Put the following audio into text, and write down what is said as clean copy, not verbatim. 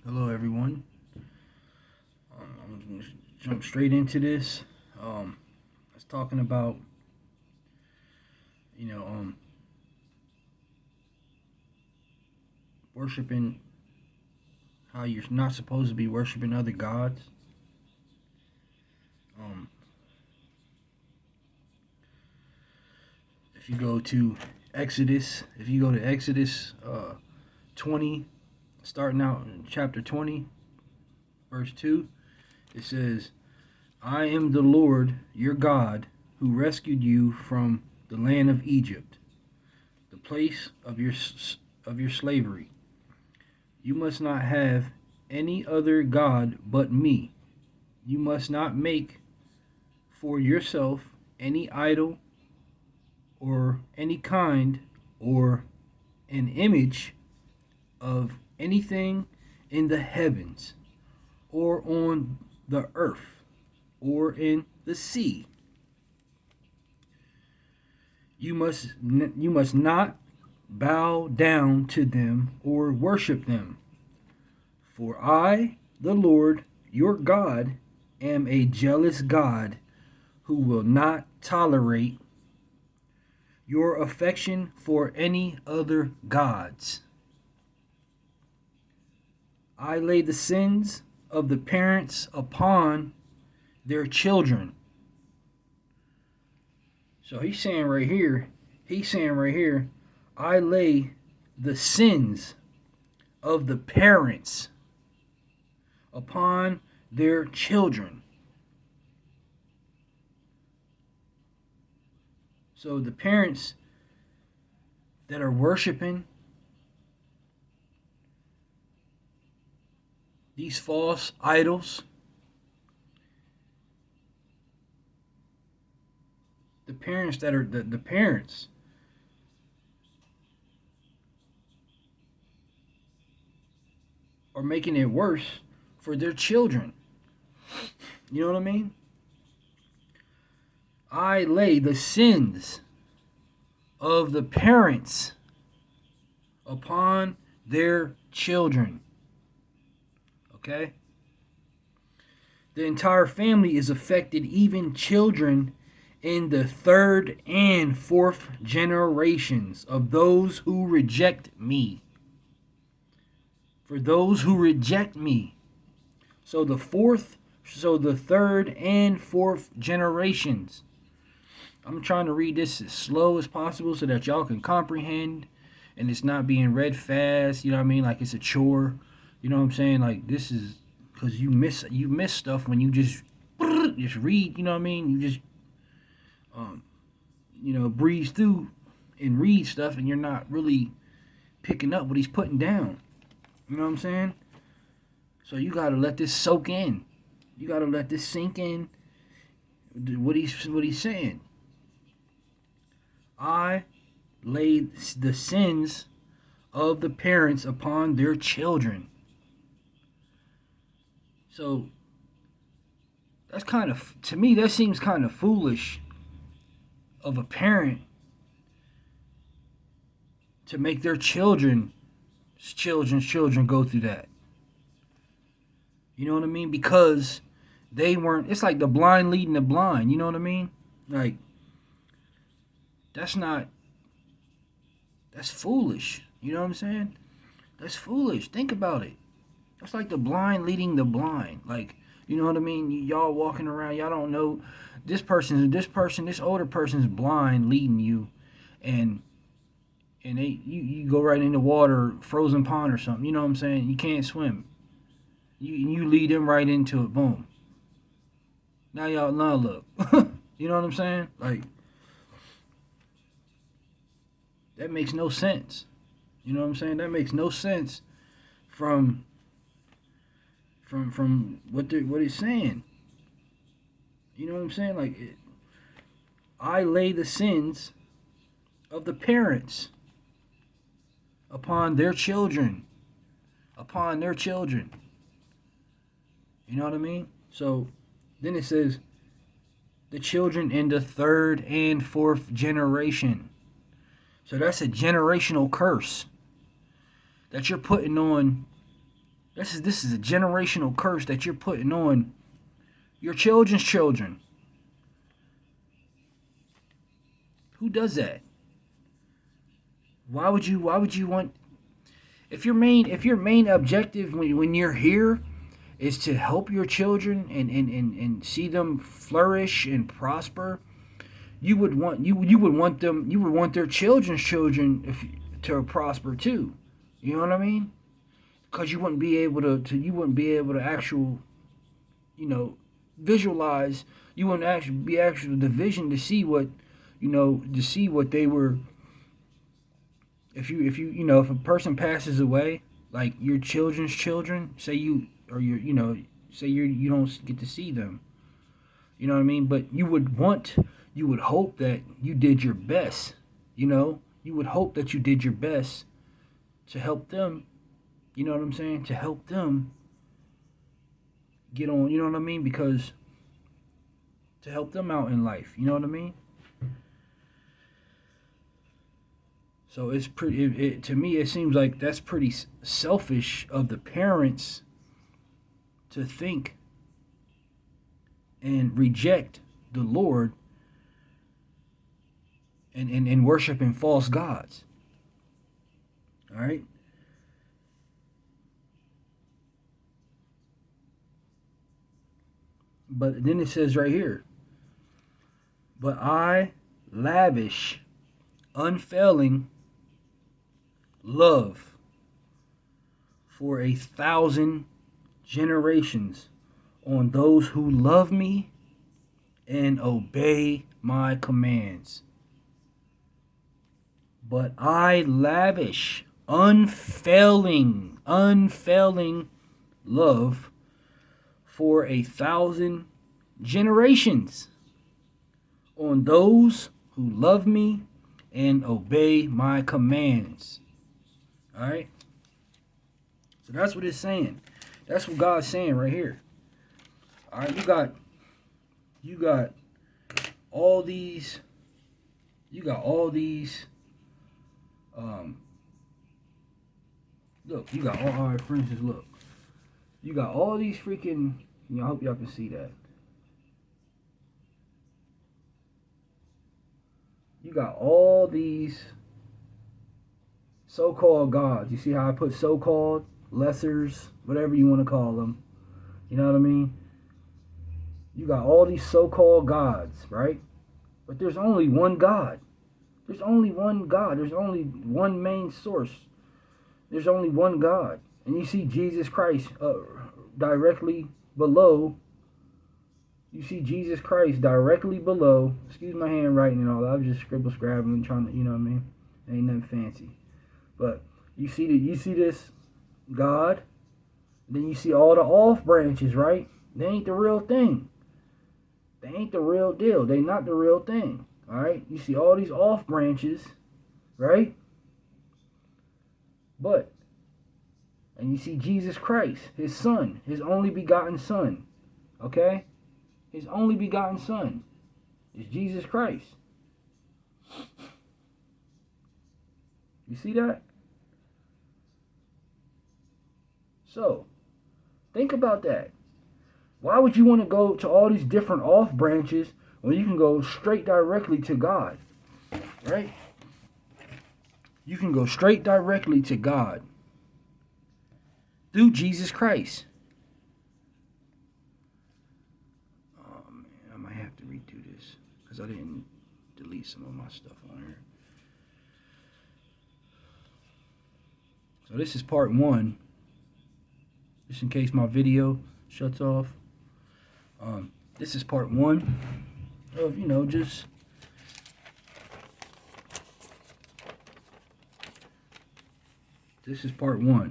Hello, everyone. I'm gonna jump straight into this. I was talking about, you know, um, worshiping, how you're not supposed to be worshiping other gods. Um, if you go to if you go to Exodus 20, starting out in chapter 20, verse 2, it says, I am the Lord your God who rescued you from the land of Egypt, the place of your slavery. You must not have any other God but me. You must not make for yourself any idol or any kind or an image of anything in the heavens or on the earth or in the sea. You must not bow down to them or worship them. For I, the Lord your God, am a jealous God who will not tolerate your affection for any other gods. I lay the sins of the parents upon their children. So he's saying right here, I lay the sins of the parents upon their children. So the parents that are worshiping these false idols, the parents that are the parents are making it worse for their children. You know what I mean? I lay the sins of the parents upon their children. Okay? The entire family is affected, even children in the third and fourth generations of those who reject me. For those who reject me. So the third and fourth generations. I'm trying to read this as slow as possible so that y'all can comprehend and it's not being read fast, you know what I mean? Like it's a chore. You know what I'm saying? Like this is because you miss stuff when you just read, you know what I mean? You just breeze through and read stuff and you're not really picking up what he's putting down. You know what I'm saying? So you gotta let this soak in. You gotta let this sink in. What he's saying. I laid the sins of the parents upon their children. So that's to me, that seems kind of foolish of a parent to make their children's children go through that. You know what I mean? Because they weren't, it's like the blind leading the blind. You know what I mean? Like, that's foolish. You know what I'm saying? That's foolish. Think about it. That's like the blind leading the blind. Like, you know what I mean? Y'all walking around, y'all don't know this older person's blind leading you, and you go right in the water, frozen pond or something. You know what I'm saying? You can't swim. You lead them right into it. Boom. Now look. You know what I'm saying? Like, that makes no sense. You know what I'm saying? That makes no sense from what it's saying. You know what I'm saying? Like, I lay the sins of the parents upon their children. Upon their children. You know what I mean? So then it says, the children in the third and fourth generation. So that's a generational curse that you're putting on This is a generational curse that you're putting on your children's children. Who does that? Why would you want, if your main objective when you're here is to help your children and see them flourish and prosper, you would want their children's children to prosper too. You know what I mean? Because you wouldn't be able to you know visualize. You wouldn't actually be actual the vision to see what they were. If a person passes away, like your children's children, say you or your say you don't get to see them. You know what I mean? But you would hope that you did your best. You would hope that you did your best to help them. You know what I'm saying? To help them get on. You know what I mean? Because to help them out in life. You know what I mean? So it's pretty. To me, it seems like that's pretty selfish of the parents to think and reject the Lord and worshiping false gods. All right. But then it says right here, but I lavish unfailing love for 1,000 generations on those who love me and obey my commands. But I lavish unfailing love for 1,000 generations on those who love me and obey my commands. All right? So that's what it's saying. That's what God's saying right here. All right, you got all these look, you got all right, for instance, look. You got all these freaking, I hope y'all can see that. You got all these so-called gods. You see how I put so-called, lessers, whatever you want to call them. You know what I mean? You got all these so-called gods, right? But there's only one God. There's only one God. There's only one main source. There's only one God. And you see Jesus Christ directly below. You see Jesus Christ directly below. Excuse my handwriting and all that. I was just scribbling, trying to, you know what I mean? Ain't nothing fancy. But you see this God. Then you see all the off branches, right? They ain't the real thing. They ain't the real deal. They not the real thing. All right? You see all these off branches, right? And you see Jesus Christ, his son, his only begotten son. Okay? His only begotten son is Jesus Christ. You see that? So, think about that. Why would you want to go to all these different off branches when you can go straight directly to God? Right? You can go straight directly to God through Jesus Christ. Oh man, I might have to redo this because I didn't delete some of my stuff on here. So this is part 1. Just in case my video shuts off. This is part 1 of, just this is part 1.